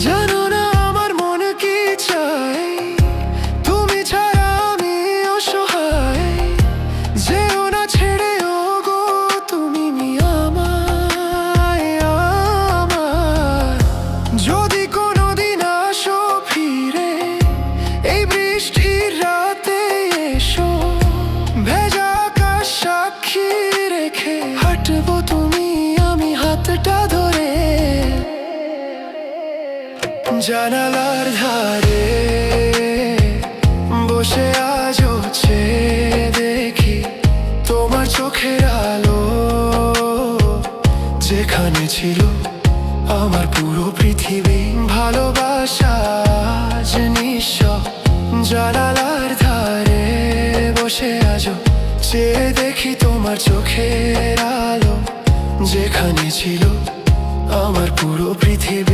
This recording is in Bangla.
জানো না আমার মনে কি চাই, তুমি ছাড়া আমি অসহায়। যেও না ছেড়ে ওগো তুমি আমায় আমার। যদি কোনোদিন আসো ফিরে এই বৃষ্টির রাতে এসো, ভেজা আকাশ সাক্ষী রেখে হাঁটবো তুমি আমি হাতটা ধরে। জানালার ধারে বসে আজও চেয়ে দেখি তোমার চোখের আলো, যেখানে ছিল আমার পুরো পৃথিবী। ভালোবাসা আজ নিঃস্ব, জানালার ধারে বসে আজও চেয়ে দেখি তোমার চোখের আলো, যেখানে ছিল আমার পুরো পৃথিবী।